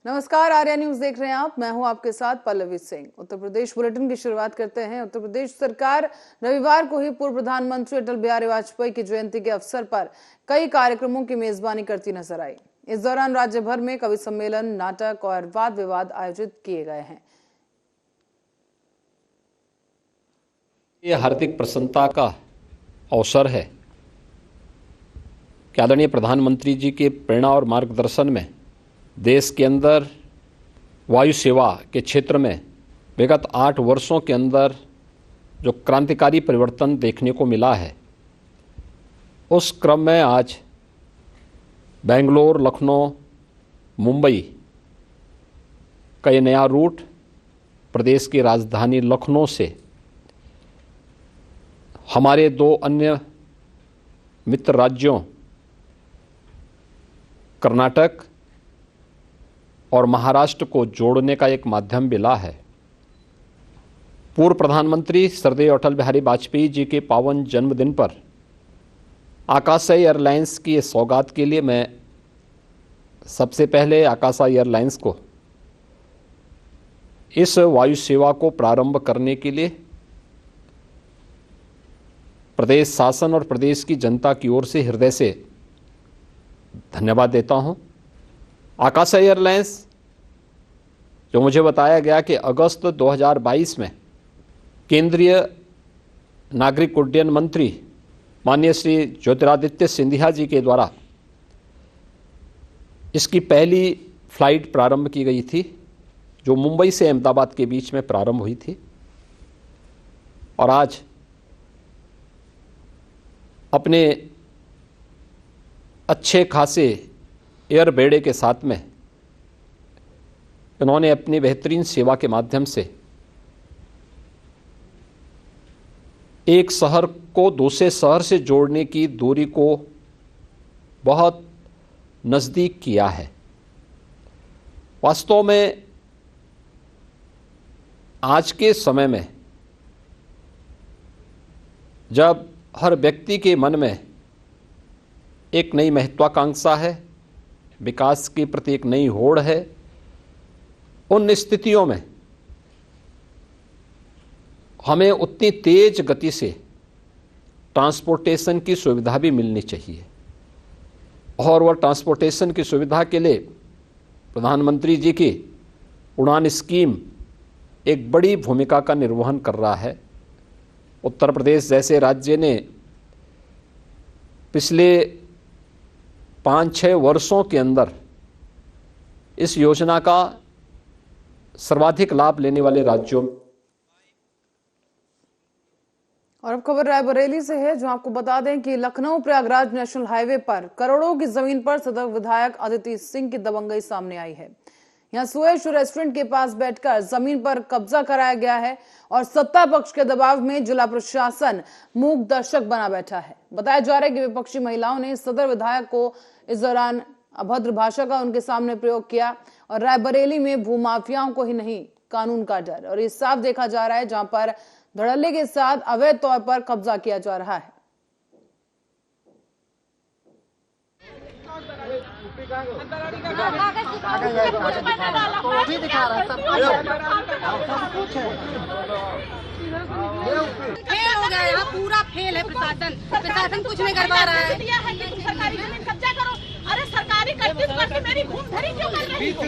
नमस्कार, आर्या न्यूज देख रहे हैं आप। मैं हूं आपके साथ पल्लवी सिंह। उत्तर प्रदेश बुलेटिन की शुरुआत करते हैं। उत्तर प्रदेश सरकार रविवार को ही पूर्व प्रधानमंत्री अटल बिहारी वाजपेयी की जयंती के अवसर पर कई कार्यक्रमों की मेजबानी करती नजर आई। इस दौरान राज्य भर में कवि सम्मेलन, नाटक और वाद विवाद आयोजित किए गए हैं। ये हार्दिक प्रसन्नता का अवसर है कि आदरणीय प्रधानमंत्री जी के प्रेरणा और मार्गदर्शन में देश के अंदर वायु सेवा के क्षेत्र में विगत 8 वर्षों के अंदर जो क्रांतिकारी परिवर्तन देखने को मिला है, उस क्रम में आज बेंगलोर, लखनऊ, मुंबई का ये नया रूट प्रदेश की राजधानी लखनऊ से हमारे 2 अन्य मित्र राज्यों कर्नाटक और महाराष्ट्र को जोड़ने का एक माध्यम मिला है। पूर्व प्रधानमंत्री श्रद्धेय अटल बिहारी वाजपेयी जी के पावन जन्मदिन पर आकाशा एयरलाइंस की इस सौगात के लिए मैं सबसे पहले आकाशा एयरलाइंस को इस वायु सेवा को प्रारंभ करने के लिए प्रदेश शासन और प्रदेश की जनता की ओर से हृदय से धन्यवाद देता हूं। आकाशा एयरलाइंस, जो मुझे बताया गया कि अगस्त 2022 में केंद्रीय नागरिक उड्डयन मंत्री माननीय श्री ज्योतिरादित्य सिंधिया जी के द्वारा इसकी पहली फ्लाइट प्रारंभ की गई थी, जो मुंबई से अहमदाबाद के बीच में प्रारंभ हुई थी, और आज अपने अच्छे खासे एयर बेड़े के साथ में इन्होंने अपनी बेहतरीन सेवा के माध्यम से एक शहर को दूसरे शहर से जोड़ने की दूरी को बहुत नज़दीक किया है। वास्तव में आज के समय में जब हर व्यक्ति के मन में एक नई महत्वाकांक्षा है, विकास के प्रति एक नई होड़ है, उन स्थितियों में हमें उतनी तेज गति से ट्रांसपोर्टेशन की सुविधा भी मिलनी चाहिए, और वह ट्रांसपोर्टेशन की सुविधा के लिए प्रधानमंत्री जी की उड़ान स्कीम एक बड़ी भूमिका का निर्वहन कर रहा है। उत्तर प्रदेश जैसे राज्य ने पिछले 5-6 वर्षों के अंदर इस योजना का सर्वाधिक लाभ लेने वाले राज्यों। और अब खबर रायबरेली से है, जो आपको बता दें कि लखनऊ प्रयागराज नेशनल हाईवे पर करोड़ों की जमीन पर सदर विधायक अदिति सिंह की दबंगई सामने आई है। यहां सुयश रेस्टोरेंट के पास बैठकर जमीन पर कब्जा कराया गया है और सत्ता पक्ष के दबाव में जिला प्रशासन मूक दर्शक बना बैठा है। बताया जा रहा है कि विपक्षी महिलाओं ने सदर विधायक को इस दौरान अभद्र भाषा का उनके सामने प्रयोग किया, और रायबरेली में भूमाफियाओं को ही नहीं, कानून का डर, और ये साफ देखा जा रहा है जहां पर धड़ल्ले के साथ अवैध तौर पर कब्जा किया जा रहा है। फेल हो गया, यहाँ पूरा फेल है प्रशासन कुछ नहीं कर पा रहा है। सरकारी जमीन कब्जा करो, अरे सरकारी करके मेरी घूम धरी क्यों कर रही हो?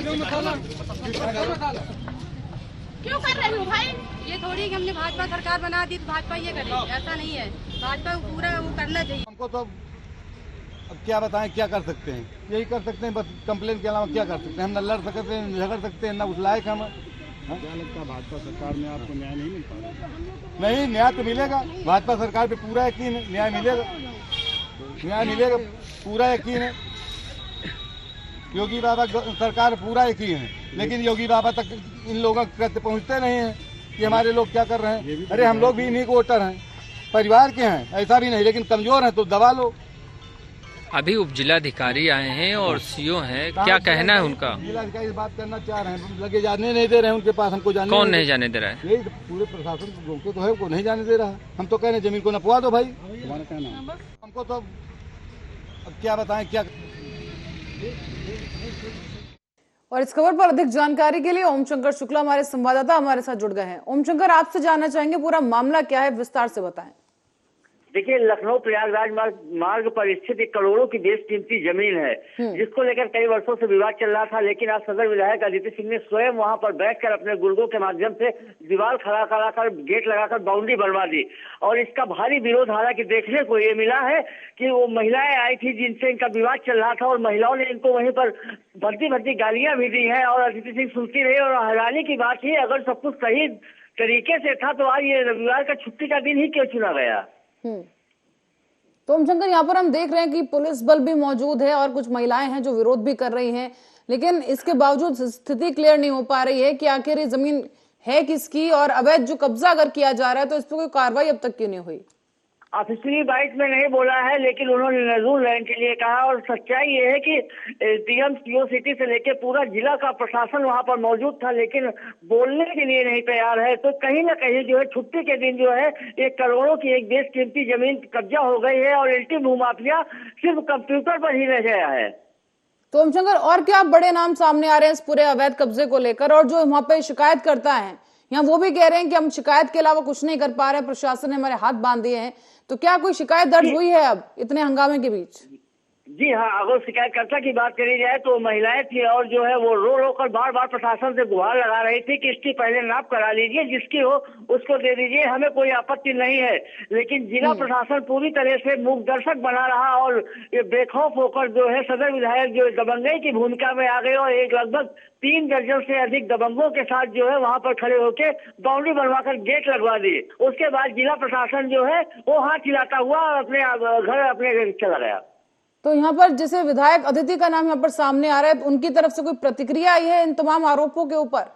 क्यों कर रही हो भाई? ये थोड़ी कि हमने भाजपा सरकार बना दी तो भाजपा ये करेगी, ऐसा नहीं है। भाजपा को पूरा वो करना चाहिए। हमको तो अब क्या बताएं, क्या कर सकते हैं? यही कर सकते हैं, बस कंप्लेन के अलावा क्या कर सकते हैं? हम न लड़ सकते हैं, न झगड़ सकते हैं, न उस लायक हम। क्या लगता है भाजपा सरकार में आपको न्याय नहीं मिल पा रहा? नहीं, न्याय तो मिलेगा। भाजपा सरकार पे पूरा यकीन है, न्याय मिलेगा, न्याय मिलेगा, पूरा यकीन है। योगी बाबा सरकार पूरा यकीन है, लेकिन योगी बाबा तक इन लोगों तक पहुँचते नहीं हैं कि हमारे लोग क्या कर रहे हैं। अरे हम लोग भी इन्हीं को वोटर हैं, परिवार के हैं, ऐसा भी नहीं, लेकिन कमजोर हैं तो दबा लो। अभी उप जिलाधिकारी आए हैं और सीओ हैं, क्या कहना है उनका? जिलाधिकारी बात करना चाह रहे हैं, लगे जाने नहीं दे रहे हैं उनके पास, हमको जाने। कौन नहीं जाने दे रहा है? यही पूरे प्रशासन रोके तो है, वो नहीं जाने दे रहा। हम तो कह रहे हैं जमीन को नपवा दो भाई। तुम्हारा कहना हमको तो अब क्या बताएं, क्या और इस खबर पर अधिक जानकारी के लिए ओम शंकर शुक्ला हमारे संवाददाता हमारे साथ जुड़ गए हैं। ओम शंकर, आपसे जानना चाहेंगे पूरा मामला क्या है, विस्तार से बताएं। देखिए, लखनऊ प्रयागराज मार्ग पर स्थित एक करोड़ों की बेशकीमती जमीन है, जिसको लेकर कई वर्षों से विवाद चल रहा था। लेकिन आज सदर विधायक अदिति सिंह ने स्वयं वहां पर बैठकर अपने गुर्गों के माध्यम से दीवार खड़ा कराकर गेट लगाकर बाउंड्री बनवा दी। और इसका भारी विरोध हालांकि देखने को ये मिला है कि वो महिलाएं आई थी जिनसे इनका विवाद चल रहा था, और महिलाओं ने इनको वहीं पर भद्दी गालियां भी दी हैं। और अदिति सिंह सुनती रही। और हैरानी की बात ही, अगर सब कुछ सही तरीके से था तो आज ये रविवार का छुट्टी का दिन ही क्यों चुना गया? तो ओम शंकर, यहाँ पर हम देख रहे हैं कि पुलिस बल भी मौजूद है और कुछ महिलाएं हैं जो विरोध भी कर रही हैं, लेकिन इसके बावजूद स्थिति क्लियर नहीं हो पा रही है कि आखिर ये जमीन है किसकी, और अवैध जो कब्जा अगर किया जा रहा है तो इस पर कोई कार्रवाई अब तक क्यों नहीं हुई? ऑफिशियली बाइट में नहीं बोला है, लेकिन उन्होंने नजूल लैंड के लिए कहा। और सच्चाई ये है कि डीएम सीओ सिटी से लेकर पूरा जिला का प्रशासन वहां पर मौजूद था, लेकिन बोलने के लिए नहीं तैयार है। तो कहीं ना कहीं जो है छुट्टी के दिन जो है एक करोड़ों की एक बेशकीमती जमीन कब्जा हो गई है, और एलटी भूमाफिया सिर्फ कंप्यूटर पर ही रह गया है। तो ओम शंकर, और क्या बड़े नाम सामने आ रहे हैं इस पूरे अवैध कब्जे को लेकर? और जो वहां पे शिकायत करता है, यहाँ वो भी कह रहे हैं कि हम शिकायत के अलावा कुछ नहीं कर पा रहे, प्रशासन ने हमारे हाथ बांध दिए हैं। तो क्या कोई शिकायत दर्ज हुई है अब इतने हंगामे के बीच? जी हाँ, अगर शिकायतकर्ता की बात करी जाए तो महिलाएं थी, और जो है वो रो कर बार बार प्रशासन से गुहार लगा रही थी कि इसकी पहले नाप करा लीजिए, जिसकी हो उसको दे दीजिए, हमें कोई आपत्ति नहीं है। लेकिन जिला प्रशासन पूरी तरह से मूक दर्शक बना रहा, और ये बेखौफ होकर जो है सदर विधायक जो दबंगई की भूमिका में आ गए, और एक लगभग 3 दर्जन से अधिक दबंगों के साथ जो है वहां पर खड़े होकर बाउंड्री बनवाकर गेट लगवा दी। उसके बाद जिला प्रशासन जो है वो हाथ हिलाता हुआ अपने घर चला गया। तो यहाँ पर जैसे विधायक अदिति का नाम यहाँ पर सामने आ रहा है, तो उनकी तरफ से कोई प्रतिक्रिया आई है इन तमाम आरोपों के ऊपर?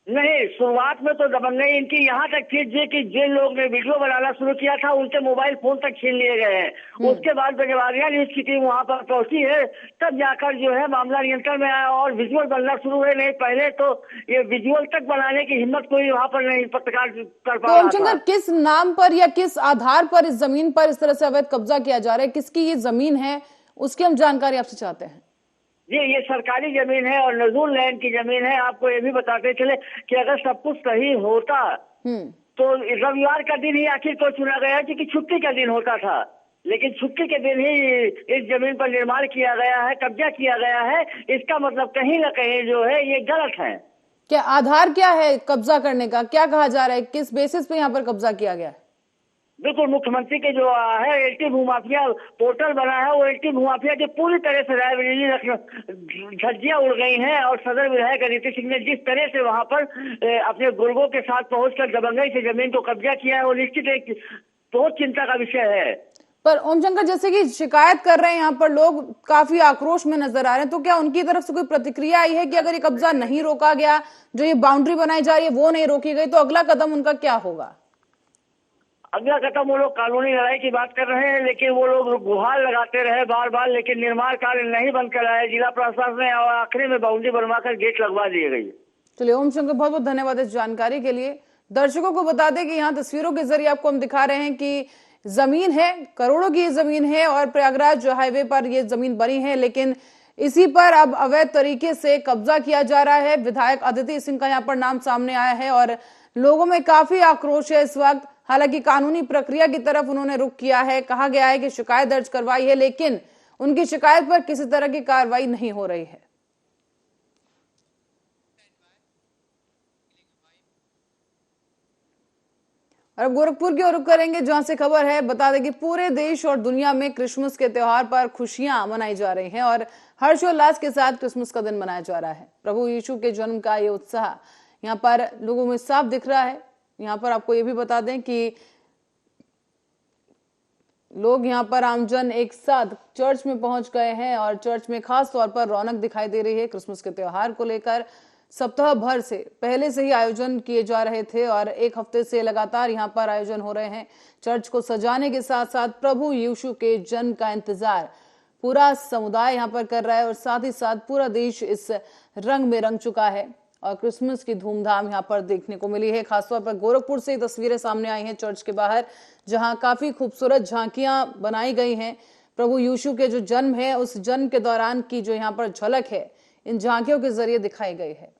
नहीं, शुरुआत में तो दबंगई इनकी यहाँ तक थी कि जिन लोग ने वीडियो बनाना शुरू किया था उनके मोबाइल फोन तक छीन लिए गए हैं। उसके बाद जब आर्या न्यूज की टीम वहाँ पर पहुंची है, तब जाकर जो है मामला नियंत्रण में आया और विजुअल बनना शुरू हुए। नहीं, पहले तो ये विजुअल तक बनाने की हिम्मत कोई वहाँ पर नहीं पत्रकार कर पा रहा था। किस नाम पर या किस आधार पर इस जमीन पर इस तरह से अवैध कब्जा किया जा रहा है? किसकी ये जमीन है, उसकी हम जानकारी आपसे चाहते हैं। जी, ये सरकारी जमीन है और नजूल लैंड की जमीन है। आपको ये भी बताते चले कि अगर सब कुछ सही होता तो रविवार का दिन ही आखिर तो चुना गया, क्योंकि छुट्टी का दिन होता था। लेकिन छुट्टी के दिन ही इस जमीन पर निर्माण किया गया है, कब्जा किया गया है। इसका मतलब कहीं ना कहीं जो है ये गलत है। क्या आधार क्या है कब्जा करने का? क्या कहा जा रहा है, किस बेसिस पे यहाँ पर कब्जा किया गया है? बिल्कुल, मुख्यमंत्री के जो है एलटी भूमाफिया पोर्टल बना है, वो एलटी भूमाफिया की पूरी तरह से रायबरेली धज्जियां उड़ गई हैं। और सदर विधायक अदिति सिंह ने जिस तरह से वहां पर अपने गुर्गों के साथ पहुंचकर दबंगई से जमीन को कब्जा किया है, वो निश्चित एक बहुत चिंता का विषय है। पर ओम शंकर, जैसे कि शिकायत कर रहे हैं यहाँ पर लोग, काफी आक्रोश में नजर आ रहे हैं, तो क्या उनकी तरफ से कोई प्रतिक्रिया आई है कि अगर ये कब्जा नहीं रोका गया, जो ये बाउंड्री बनाई जा रही है वो नहीं रोकी गई, तो अगला कदम उनका क्या होगा? अगला कदम वो लोग कानूनी लड़ाई की बात कर रहे हैं, लेकिन वो लोग गुहार लगाते रहे बार बार, लेकिन निर्माण कार्य नहीं बंद कराया जिला प्रशासन ने, और आखिरी में बाउंड्री बनवाकर गेट लगवा दिए गई। चलिए ओम शंकर, बहुत बहुत धन्यवाद इस जानकारी के लिए। दर्शकों को बता दें कि यहाँ तस्वीरों के जरिए आपको हम दिखा रहे हैं कि जमीन है, करोड़ों की जमीन है, और प्रयागराज जो हाईवे पर ये जमीन बनी है, लेकिन इसी पर अब अवैध तरीके से कब्जा किया जा रहा है। विधायक अदिति सिंह का यहाँ पर नाम सामने आया है और लोगों में काफी आक्रोश है इस वक्त। हालांकि कानूनी प्रक्रिया की तरफ उन्होंने रुख किया है, कहा गया है कि शिकायत दर्ज करवाई है, लेकिन उनकी शिकायत पर किसी तरह की कार्रवाई नहीं हो रही है। और अब गोरखपुर की ओर रुख करेंगे, जहां से खबर है। बता दें कि पूरे देश और दुनिया में क्रिसमस के त्योहार पर खुशियां मनाई जा रही हैं और हर्षोल्लास के साथ क्रिसमस का दिन मनाया जा रहा है। प्रभु यीशु के जन्म का ये उत्साह यहाँ पर लोगों में साफ दिख रहा है। यहाँ पर आपको ये भी बता दें कि लोग यहाँ पर आमजन एक साथ चर्च में पहुंच गए हैं और चर्च में खास तौर पर रौनक दिखाई दे रही है। क्रिसमस के त्योहार को लेकर सप्ताह भर से पहले से ही आयोजन किए जा रहे थे और एक हफ्ते से लगातार यहाँ पर आयोजन हो रहे हैं। चर्च को सजाने के साथ साथ प्रभु यीशु के जन्म का इंतजार पूरा समुदाय यहाँ पर कर रहा है और साथ ही साथ पूरा देश इस रंग में रंग चुका है और क्रिसमस की धूमधाम यहाँ पर देखने को मिली है। खासतौर पर गोरखपुर से तस्वीरें सामने आई हैं चर्च के बाहर, जहां काफी खूबसूरत झांकियां बनाई गई हैं। प्रभु यीशु के जो जन्म है उस जन्म के दौरान की जो यहाँ पर झलक है, इन झांकियों के जरिए दिखाई गई है।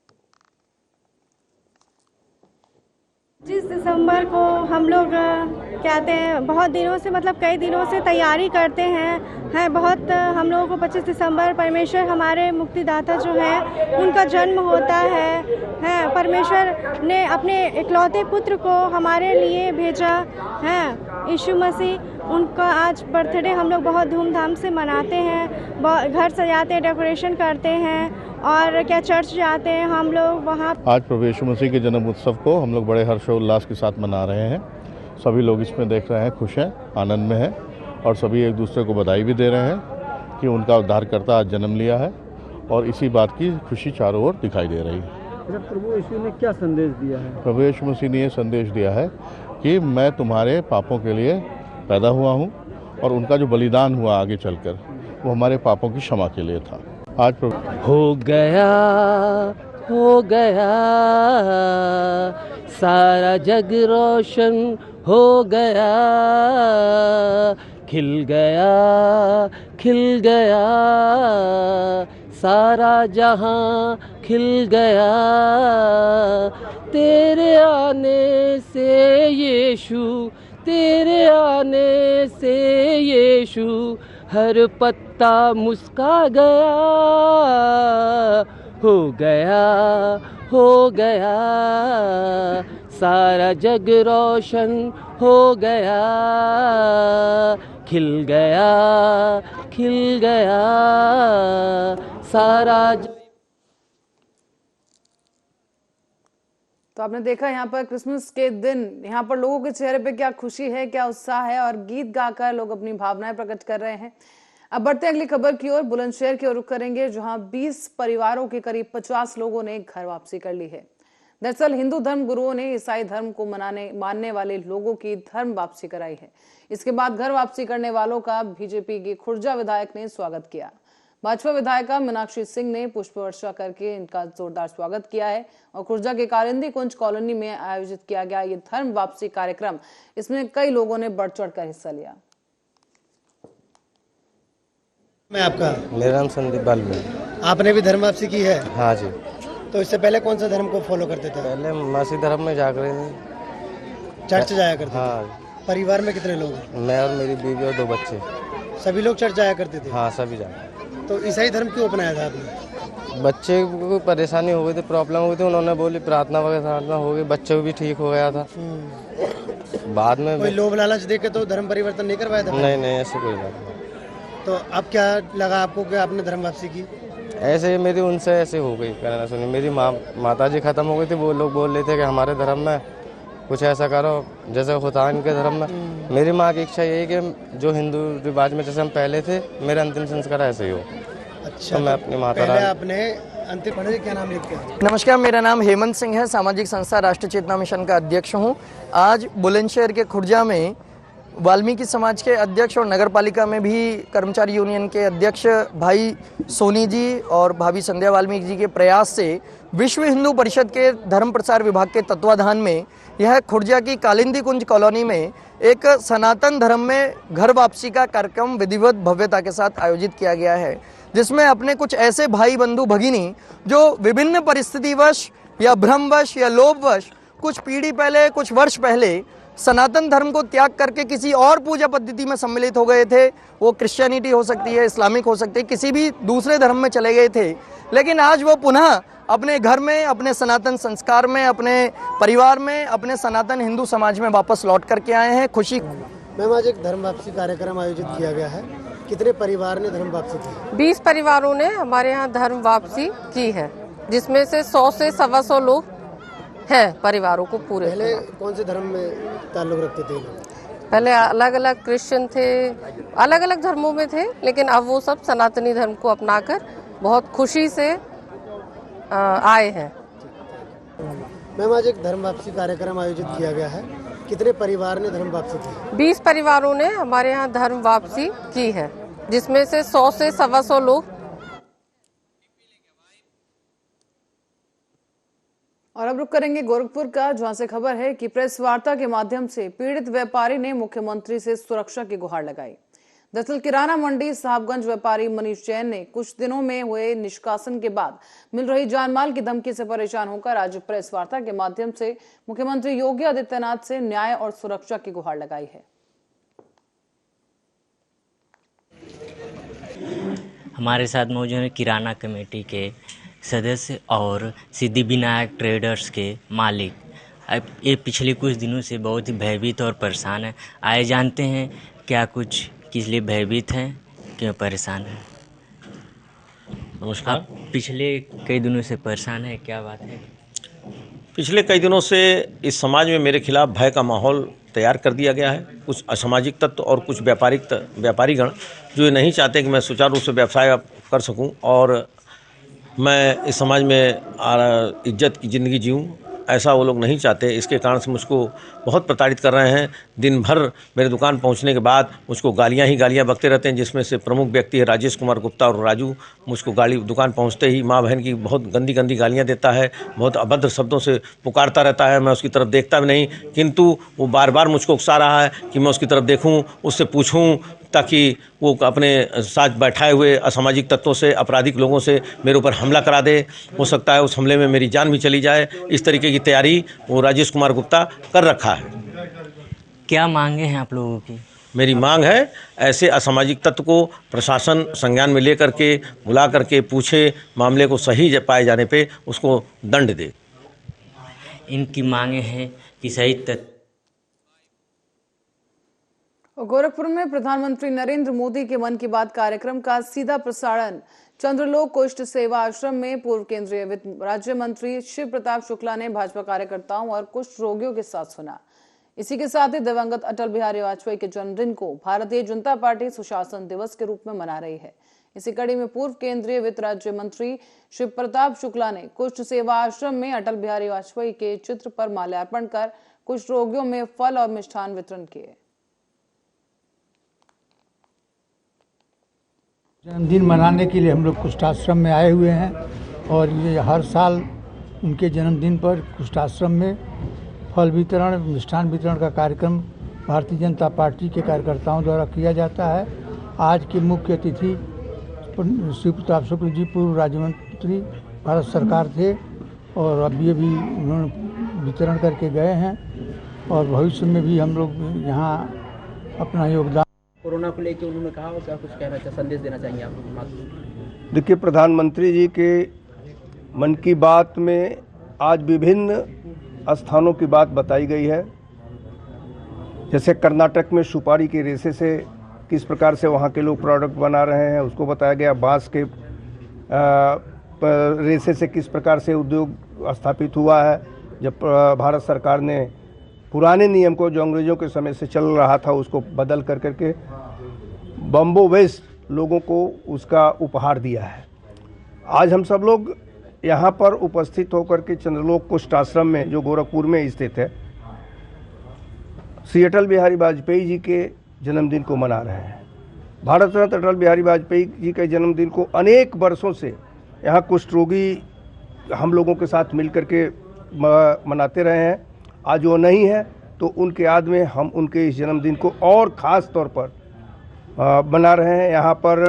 25 दिसंबर को हम लोग कहते हैं बहुत दिनों से, मतलब कई दिनों से तैयारी करते हैं बहुत। हम लोगों को 25 दिसंबर परमेश्वर हमारे मुक्तिदाता जो है उनका जन्म होता है। परमेश्वर ने अपने इकलौते पुत्र को हमारे लिए भेजा है, यीशु मसीह। उनका आज बर्थडे हम लोग बहुत धूमधाम से मनाते हैं, घर सजाते हैं, डेकोरेशन करते हैं और क्या चर्च जाते हैं हम लोग वहाँ। आज प्रभु यीशु मसीह के जन्म उत्सव को हम लोग बड़े हर्षोल्लास के साथ मना रहे हैं। सभी लोग इसमें देख रहे हैं, खुश हैं, आनंद में हैं और सभी एक दूसरे को बधाई भी दे रहे हैं कि उनका उद्धारकर्ता आज जन्म लिया है और इसी बात की खुशी चारों ओर दिखाई दे रही है। प्रभु यीशु ने क्या संदेश दिया है? प्रभु यीशु मसीह ने ये संदेश दिया है कि मैं तुम्हारे पापों के लिए पैदा हुआ हूँ और उनका जो बलिदान हुआ आगे चलकर वो हमारे पापों की क्षमा के लिए था। आज हो गया सारा जग रोशन हो गया, खिल गया सारा जहां खिल गया, तेरे आने से यीशु, तेरे आने से यीशु हर पत्ता मुस्का गया, हो गया सारा जग रोशन हो गया, खिल गया सारा तो आपने देखा यहाँ पर क्रिसमस के दिन यहाँ पर लोगों के चेहरे पे क्या खुशी है, क्या उत्साह है और गीत गाकर लोग अपनी भावनाएं प्रकट कर रहे हैं। अब बढ़ते हैं अगली खबर की ओर। बुलंदशहर की ओर रुख करेंगे, जहां 20 परिवारों के करीब 50 लोगों ने घर वापसी कर ली है। दरअसल हिंदू धर्म गुरुओं ने ईसाई धर्म को मानने वाले लोगों की धर्म वापसी कराई है। इसके बाद घर वापसी करने वालों का बीजेपी के खुर्जा विधायक ने स्वागत किया। भाजपा विधायिका मीनाक्षी सिंह ने पुष्प वर्षा करके इनका जोरदार स्वागत किया है और खुर्जा के कारिंदी कुंज कॉलोनी में आयोजित किया गया ये धर्म वापसी कार्यक्रम, इसमें कई लोगों ने बढ़ चढ़ कर हिस्सा लिया। मैं आपका मेरा नाम संदीप बालू। आपने भी धर्म वापसी की है? हाँ जी। तो इससे पहले कौन सा धर्म को फॉलो करते थे? पहले मसीह धर्म में जा रहे थे, चर्च जाया करते थे? हाँ। परिवार में कितने लोग? मैं और मेरी बीवी और 2 बच्चे। सभी लोग चर्च जाया करते थे? हाँ, सभी जाते। तो ईसाई धर्म क्यों अपनाया था आपने? बच्चे को कोई परेशानी हो गई थी, प्रॉब्लम हो गई थी, उन्होंने बोली प्रार्थना वगैरह हो गई, बच्चे को भी ठीक हो गया था। बाद में कोई लोभ लालच देके तो धर्म परिवर्तन नहीं करवाया था? नहीं, ऐसे कोई बात नहीं। तो अब क्या लगा आपको कि आपने धर्म वापसी की? ऐसे मेरी उनसे ऐसे हो गई, कहना सुनी। मेरी माता जी खत्म हो गई थी, वो लोग बोल रहे थे कि हमारे धर्म में कुछ ऐसा करो जैसे होता है इनके धर्म में। मेरी माँ की इच्छा यही कि जो हिंदू रिवाज में जैसे हम पहले थे, मेरा अंतिम संस्कार ऐसे ही हो। अच्छा, तो मैं अपनी माता पहले आपने अंतिम पढ़े, क्या नाम लिखते हैं? नमस्कार, मेरा नाम हेमंत सिंह है, सामाजिक संस्था राष्ट्रीय चेतना मिशन का अध्यक्ष हूँ। आज बुलंदशहर के खुर्जा में वाल्मीकि समाज के अध्यक्ष और नगर पालिका में भी कर्मचारी यूनियन के अध्यक्ष भाई सोनी जी और भाभी संध्या वाल्मीकि जी के प्रयास से विश्व हिंदू परिषद के धर्म प्रसार विभाग के तत्वाधान में यह खुर्जा की कालिंदी कुंज कॉलोनी में एक सनातन धर्म में घर वापसी का कार्यक्रम विधिवत भव्यता के साथ आयोजित किया गया है, जिसमें अपने कुछ ऐसे भाई बंधु भगिनी जो विभिन्न परिस्थितिवश या भ्रमवश या लोभवश कुछ पीढ़ी पहले, कुछ वर्ष पहले सनातन धर्म को त्याग करके किसी और पूजा पद्धति में सम्मिलित हो गए थे। वो क्रिश्चियनिटी हो सकती है, इस्लामिक हो सकती है, किसी भी दूसरे धर्म में चले गए थे, लेकिन आज वो पुनः अपने घर में, अपने सनातन संस्कार में, अपने परिवार में, अपने सनातन हिंदू समाज में वापस लौट करके आए हैं। खुशी। मैम, आज एक धर्म वापसी कार्यक्रम आयोजित किया गया है, कितने परिवार ने धर्म वापसी की? 20 परिवारों ने हमारे यहाँ धर्म वापसी की है, जिसमें से 100 से 125 लोग हैं परिवारों को पूरे। पहले कौन से धर्म में ताल्लुक रखते थे? पहले अलग अलग क्रिश्चियन थे, अलग अलग धर्मों में थे, लेकिन अब वो सब सनातनी धर्म को अपनाकर बहुत खुशी से आए हैं। मैम, आज एक धर्म वापसी कार्यक्रम आयोजित किया गया है, कितने परिवार ने धर्म वापसी की? 20 परिवारों ने हमारे यहाँ धर्म वापसी की है, जिसमें से 100 से 125 लोग। और अब रुक करेंगे गोरखपुर का, जहां से खबर है कि प्रेस वार्ता के माध्यम से पीड़ित व्यापारी ने मुख्यमंत्री से सुरक्षा की गुहार लगाई। दरअसल किराना मंडी साहबगंज व्यापारी मनीष जैन ने कुछ दिनों में हुए निष्कासन के बाद मिल रही जानमाल की धमकी से परेशान होकर आज प्रेस वार्ता के माध्यम से मुख्यमंत्री योगी आदित्यनाथ से न्याय और सुरक्षा की गुहार लगाई है। हमारे साथ मौजूद है किराना कमेटी के सदस्य और सिद्धिविनायक ट्रेडर्स के मालिक। अब ये पिछले कुछ दिनों से बहुत ही भयभीत और परेशान है। आए जानते हैं क्या कुछ किस लिए भयभीत हैं, क्यों परेशान हैं। नमस्कार। आप पिछले कई दिनों से परेशान है, क्या बात है? पिछले कई दिनों से इस समाज में मेरे खिलाफ भय का माहौल तैयार कर दिया गया है। कुछ असामाजिक तत्व और कुछ व्यापारीगण जो ये नहीं चाहते कि मैं सुचारू रूप से व्यवसाय कर सकूं और मैं इस समाज में इज्जत की ज़िंदगी जीऊं, ऐसा वो लोग नहीं चाहते। इसके कारण से मुझको बहुत प्रताड़ित कर रहे हैं। दिन भर मेरे दुकान पहुंचने के बाद मुझको गालियां ही गालियां बकते रहते हैं, जिसमें से प्रमुख व्यक्ति है राजेश कुमार गुप्ता और राजू। मुझको दुकान पहुंचते ही माँ बहन की बहुत गंदी गंदी गालियां देता है, बहुत अभद्र शब्दों से पुकारता रहता है। मैं उसकी तरफ देखता भी नहीं, किंतु वो बार बार मुझको उकसा रहा है कि मैं उसकी तरफ देखूँ, उससे पूछूँ, ताकि वो अपने साथ बैठाए हुए असामाजिक तत्वों से, आपराधिक लोगों से मेरे ऊपर हमला करा दे। हो सकता है उस हमले में मेरी जान भी चली जाए। इस तरीके की तैयारी वो राजेश कुमार गुप्ता कर रखा है। क्या मांगे हैं आप लोगों की? मेरी मांग है ऐसे असामाजिक तत्व को प्रशासन संज्ञान में लेकर के बुला करके पूछे, मामले को सही पाए जाने पे उसको दंड दे। इनकी मांगे हैं कि सही तत्व। गोरखपुर में प्रधानमंत्री नरेंद्र मोदी के मन की बात कार्यक्रम का सीधा प्रसारण चंद्रलोक कुष्ठ सेवा आश्रम में पूर्व केंद्रीय वित्त राज्य मंत्री शिव प्रताप शुक्ला ने भाजपा कार्यकर्ताओं और कुष्ठ रोगियों के साथ सुना। इसी के साथ ही दिवंगत अटल बिहारी वाजपेयी के जन्मदिन को भारतीय जनता पार्टी सुशासन दिवस के रूप में मना रही है। इसी कड़ी में पूर्व केंद्रीय वित्त राज्य मंत्री शिव प्रताप शुक्ला ने कुष्ठ सेवा आश्रम में अटल बिहारी वाजपेयी के चित्र पर माल्यार्पण कर कुष्ठ रोगियों में फल और मिष्ठान वितरण किए। जन्मदिन मनाने के लिए हम लोग कुष्ठाश्रम में आए हुए हैं और ये हर साल उनके जन्मदिन पर कुष्ठाश्रम में फल वितरण, मिष्ठान वितरण का कार्यक्रम भारतीय जनता पार्टी के कार्यकर्ताओं द्वारा किया जाता है। आज के मुख्य अतिथि शिव प्रताप शुक्ल जी पूर्व राज्य मंत्री भारत सरकार थे और अभी उन्होंने वितरण करके गए हैं और भविष्य में भी हम लोग यहाँ अपना योगदान। कोरोना को लेकर उन्होंने कहा हो, क्या कुछ कहना चाहिए, संदेश देना चाहेंगे आप लोग? देखिए, प्रधानमंत्री जी के मन की बात में आज विभिन्न स्थानों की बात बताई गई है। जैसे कर्नाटक में सुपारी के रेशे से किस प्रकार से वहाँ के लोग प्रोडक्ट बना रहे हैं उसको बताया गया। बांस के रेशे से किस प्रकार से उद्योग स्थापित हुआ है। जब भारत सरकार ने पुराने नियम को जो अंग्रेज़ों के समय से चल रहा था उसको बदल कर करके बम्बो वेस्ट लोगों को उसका उपहार दिया है। आज हम सब लोग यहाँ पर उपस्थित होकर के चंद्रलोक कुष्ठ आश्रम में जो गोरखपुर में स्थित है श्री अटल बिहारी वाजपेयी जी के जन्मदिन को मना रहे हैं। भारत रत्न अटल बिहारी वाजपेयी जी के जन्मदिन को अनेक वर्षों से यहाँ कुष्ठ रोगी हम लोगों के साथ मिल कर के मनाते रहे हैं। आज वो नहीं है तो उनके याद में हम उनके इस जन्मदिन को और ख़ास तौर पर मना रहे हैं यहाँ पर।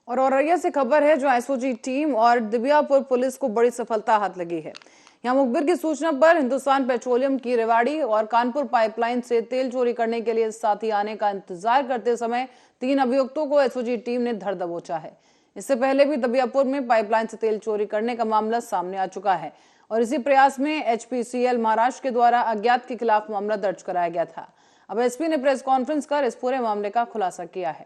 और औरैया से खबर है, जो एसओजी टीम और दिबियापुर पुलिस को बड़ी सफलता हाथ लगी है। यहाँ मुखबिर की सूचना पर हिंदुस्तान पेट्रोलियम की रेवाड़ी और कानपुर पाइपलाइन से तेल चोरी करने के लिए साथी आने का इंतजार करते समय 3 अभियुक्तों को एसओजी टीम ने धर दबोचा है। इससे पहले भी दबियापुर में पाइपलाइन से तेल चोरी करने का मामला सामने आ चुका है और इसी प्रयास में एचपीसीएल महाराष्ट्र के द्वारा अज्ञात के खिलाफ मामला दर्ज कराया गया था। अब एसपी ने प्रेस कॉन्फ्रेंस कर इस पूरे मामले का खुलासा किया है।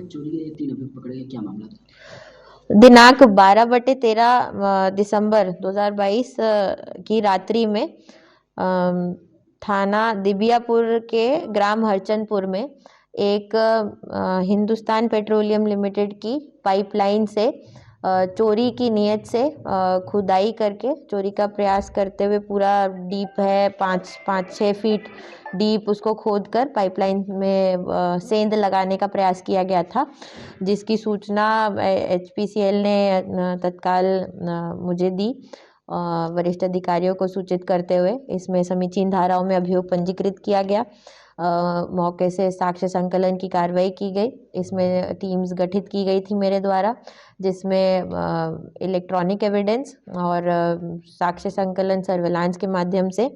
चोरी के 3 अभियुक्त पकड़े गए, क्या मामला था? दिनांक 12/13 दिसंबर 2022 की रात्रि में थाना दिबियापुर के ग्राम हरचंदपुर में एक हिंदुस्तान पेट्रोलियम लिमिटेड की पाइपलाइन से चोरी की नीयत से खुदाई करके चोरी का प्रयास करते हुए, पूरा डीप है 5-6 फीट डीप, उसको खोदकर पाइपलाइन में सेंध लगाने का प्रयास किया गया था, जिसकी सूचना एचपीसीएल ने तत्काल मुझे दी वरिष्ठ अधिकारियों को सूचित करते हुए इसमें समीचीन धाराओं में अभियोग पंजीकृत किया गया। मौके से साक्ष्य संकलन की कार्रवाई की गई। इसमें टीम्स गठित की गई थी मेरे द्वारा, जिसमें इलेक्ट्रॉनिक एविडेंस और साक्ष्य संकलन सर्विलांस के माध्यम से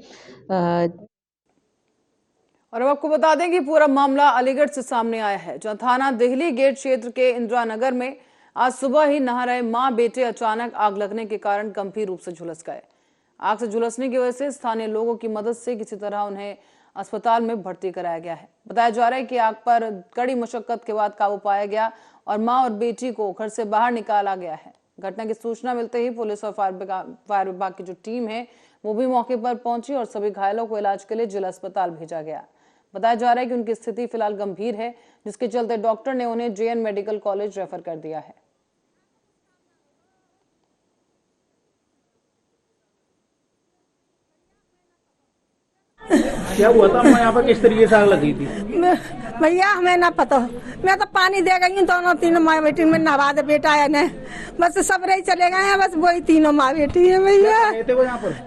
और अब आपको बता दें कि पूरा मामला अलीगढ़ से सामने आया है, जहां थाना दिल्ली गेट क्षेत्र के इंदिरा नगर में आज सुबह ही नहा रहे मां बेटे अचानक आग लगने के कारण गंभीर रूप से झुलस गए। आग से झुलसने की वजह से स्थानीय लोगों की मदद से किसी तरह उन्हें अस्पताल में भर्ती कराया गया है। बताया जा रहा है कि आग पर कड़ी मशक्कत के बाद काबू पाया गया और मां और बेटी को घर से बाहर निकाला गया है। घटना की सूचना मिलते ही पुलिस और फायर विभाग की जो टीम है वो भी मौके पर पहुंची और सभी घायलों को इलाज के लिए जिला अस्पताल भेजा गया। बताया जा रहा है कि उनकी स्थिति फिलहाल गंभीर है, जिसके चलते डॉक्टर ने उन्हें जेएन मेडिकल कॉलेज रेफर कर दिया है। क्या हुआ था यहाँ पर, किस तरीके से आग लगी थी? भैया हमें ना पता, मैं तो पानी दे गई हूँ, दोनों तीनों माँ बेटी में नहा दे बेटा है न, बस सब रही चले गए हैं, बस वही तीनों माँ बेटी है भैया।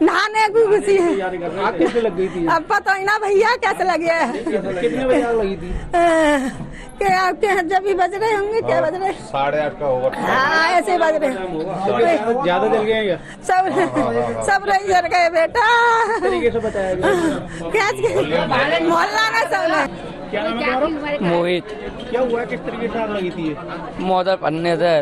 नहाने की खुशी है। आग कैसे लग गई थी? अब पता ही ना भैया कैसे लगे है। कितने बजे आग लगी थी? क्या जब भी बज रहे होंगे, क्या बज रहे? 8:30 का होगा। हाँ ऐसे बज रहे। ज्यादा जल गए क्या? सब रही जल गए बेटा। तरीके से बताया गया। मोहल्ला ना सब। क्या नाम है तुम्हारा? मोहित। क्या हुआ, किस तरीके से आग लगी थी? मोटर पड़ने से।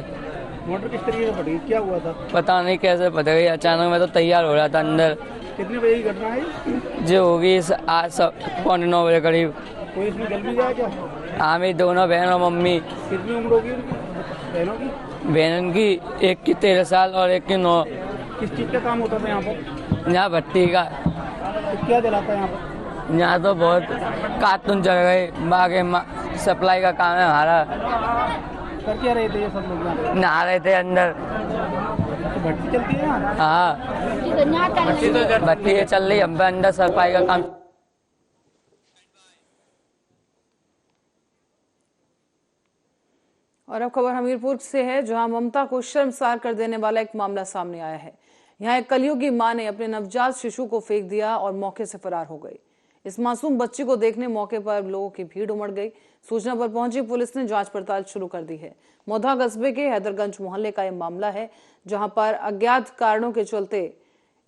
मोटर किस तरीके से फटी, क्या हुआ था? पता नहीं कैसे फट गई, अचानक मैं तो तैयार हो रहा था अंदर। कितने बजे की घटना है? जो होगी आज 9:15 बजे करीब। कोई इसमें जल भी गया क्या? हाँ मेरी दोनों बहन और मम्मी। कितनी उम्र होगी बहनों की? बहन की एक की 13 साल और एक की 9। किस चीज का काम होता था यहाँ पर? यहाँ भट्टी का। तो क्या जलाता है यहाँ पर? यहाँ तो बहुत कार्टून जल गए, बागे सप्लाई का काम है हमारा। कर क्या रहे थे ये सब लोग? नहा रहे थे अंदर। तो भट्टी चलती है? हाँ भट्टी चल रही, हम अंदर सफाई का काम। और अब खबर हमीरपुर से है, जहां ममता को शर्मसार कर देने वाला एक मामला सामने आया है। यहाँ एक कलयुगी मां ने अपने नवजात शिशु को फेंक दिया और मौके से फरार हो गई। इस मासूम बच्ची को देखने मौके पर लोगों की भीड़ उमड़ गई। सूचना पर पहुंची पुलिस ने जांच पड़ताल शुरू कर दी है। मोधा कस्बे के हैदरगंज मोहल्ले का यह मामला है, जहां पर अज्ञात कारणों के चलते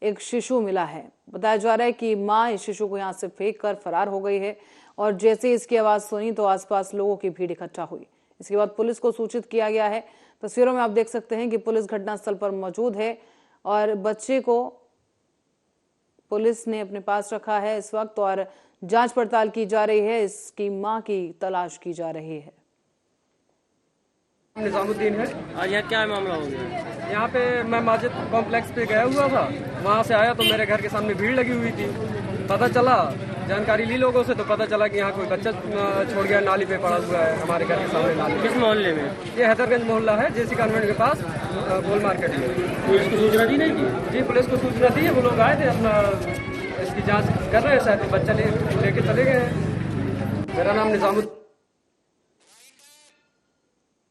एक शिशु मिला है। बताया जा रहा है कि मां इस शिशु को यहां से फेंक कर फरार हो गई है और जैसे इसकी आवाज सुनी तो आसपास लोगों की भीड़ इकट्ठा हुई। इसके बाद पुलिस को सूचित किया गया है। तस्वीरों में आप देख सकते हैं कि पुलिस घटनास्थल पर मौजूद है और बच्चे को पुलिस ने अपने पास रखा है इस वक्त और जांच पड़ताल की जा रही है। इसकी मां की तलाश की जा रही है। निजामुद्दीन है। आज यहाँ क्या मामला हो गया? यहाँ पे मैं मस्जिद कॉम्प्लेक्स पे गया हुआ था, वहाँ से आया तो मेरे घर के सामने भीड़ लगी हुई थी। पता चला, जानकारी ली लोगों से तो पता चला कि यहाँ कोई बच्चा छोड़ गया, नाली पे पड़ा हुआ है हमारे घर के सामने नाली। किस मोहल्ले में? ये हैदरगंज मोहल्ला है, जेसी कॉन्वेंट के पास गोल मार्केट में। पुलिस को सूचना दी नहीं थी? जी पुलिस को सूचना दी है, वो लोग आए थे, अपना इसकी जाँच कर रहे हैं, शायद बच्चा लेके चले गए हैं। मेरा नाम निजामुद्दीन।